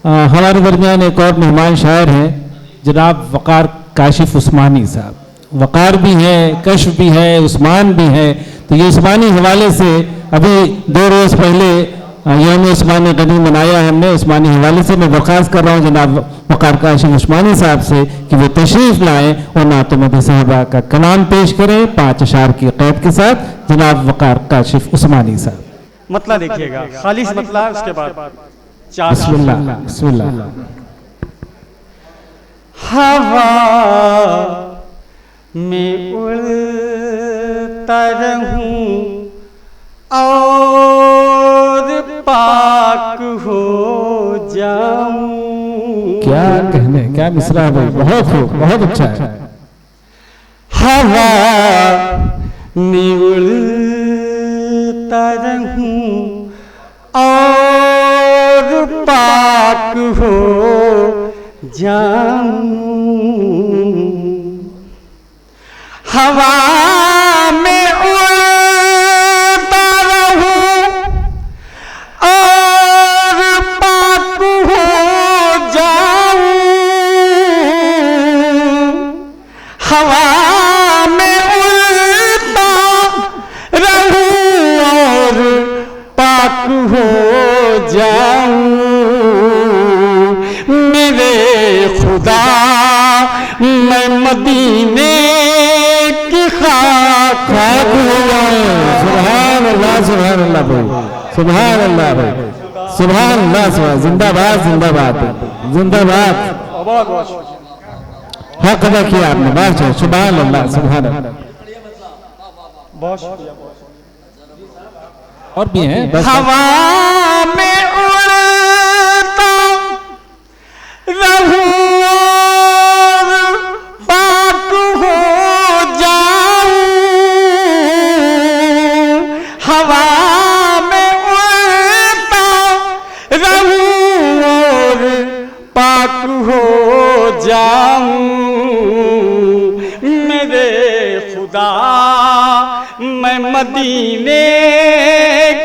हमारे दरमियान एक और मेहमान शायर हैं जनाब वक़ार काशिफ उस्मानी साहब। वक़ार भी है, कश्फ भी है, उस्मान भी है। तो ये उस्मानी हवाले से अभी 2 रोज़ पहले यौम उस्मानी गनी मनाया है हमने। उस्मानी हवाले से मैं दरख्वास्त कर रहा हूँ जनाब वक़ार काशिफ उस्मानी साहब से कि वो तशरीफ़ लाएँ और नातो मद साहबा का कलाम पेश करें 5 अशार की क़ैद के साथ। जनाब वक़ार काशिफ उस्मानी साहब। मतला देखिएगा, खालिश मतला, उसके बाद 4 बिस्मिल्लाह बिस्मिल्लाह। हवा में उड़ता रहूं और पाक हो जाऊं। क्या कहने, क्या मिसरा है भाई, बहुत हो, बहुत अच्छा है। हवा में उड़ता रहूं और पाक हो जाऊं। हवा में उड़ता रहूं और पाक हो जाऊं। हवा में उड़ता रहूं और पाक हो जाऊं। मेरे खुदा मैं मदीने की खाक हुआ। सुभान अल्लाह, सुभान अल्लाह भाई, सुभान अल्लाह भाई, सुभान अल्लाह, सुभान, जिंदाबाद जिंदाबाद जिंदाबाद। हक अदा किया आपने, बात है। सुभान अल्लाह, सुभान अल्लाह। और भी हैं बस। हवा में उड़ता रहूं और पाक हो जाऊं। हवा में उड़ता रहूं और पाक हो जाऊं। मेरे खुदा मैं मदीने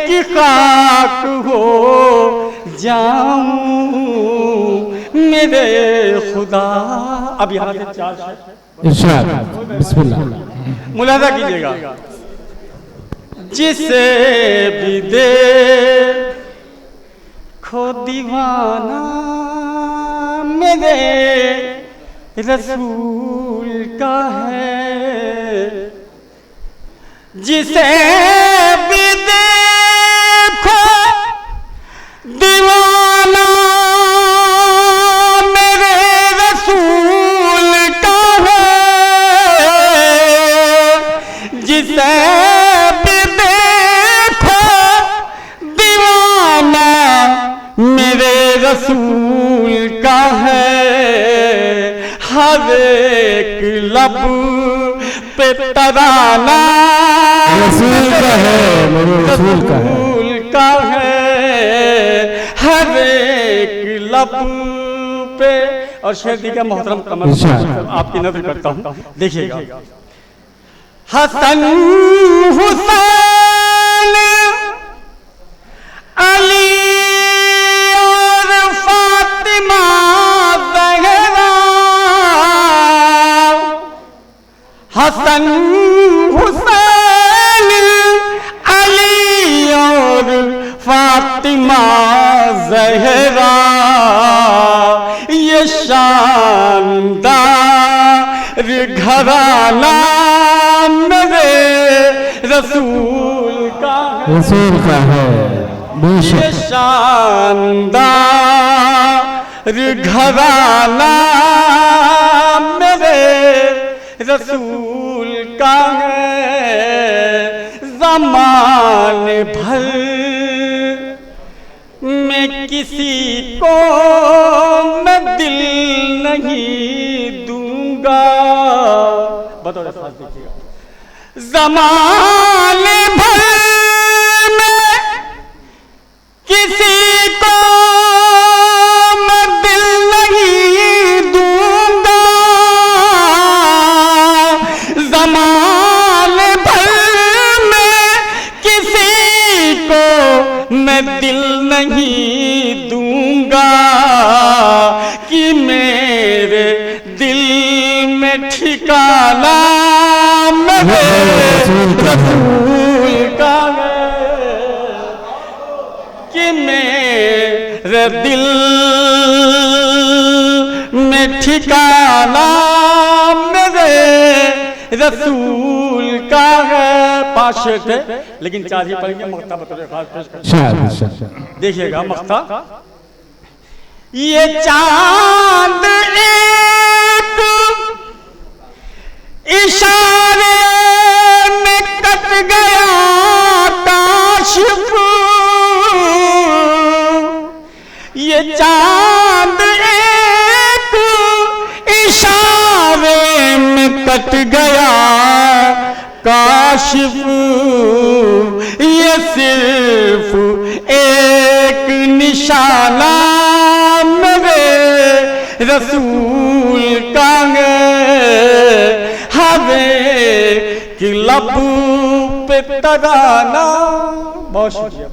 की खाक हो जाऊं। मेरे खुदा। अब यहाँ से 4 इरशाद बिस्मिल्लाह। मुलाजा कीजिएगा। जिसे भी देखो दीवाना मेरे रसूल का है। जिसे भी देखो दीवाना मेरे रसूल का है। जिसे भी देखो दीवाना मेरे रसूल का है। हर एक लब पे तराना रसूल का है, मेरे रसूल का है, रसूल का है। हर एक लब पे। और शेर दी का मोहतरम कमर आपकी नजर करता हूँ, देखिएगा। हसन हुसैन अली और फातिमा ज़हरा। हसन हुसैन अली और फातिमा ज़हरा। ये शानदार घराना मेरे रसूल का है। रसूल का है बेशक। ये शानदार घराना मेरे रसूल का है। ज़माने भर में किसी को मैं दिल नहीं दूंगा। बताओ देखिएगा। ज़माने भर में किसी को मैं दिल नहीं दूंगा। ज़माने भर में किसी को मैं दिल नहीं दूंगा। ठिकाना मेरे रसूल का है कि मेरे दिल में ठिकाना मेरे रसूल का है। 5 शेर थे लेकिन 4 ही पढ़ेंगे। मक्ता बतौर खास पेश करते हैं। देखिएगा मक्ता। ये चांद एक इशारे में कट गया काशिफ, ये चांद एक इशारे में कट गया काशिफ, ये सिर्फ एक निशाना मेरे रसूल का हवे कि लब पे तराना। बहुत शुक्रिया।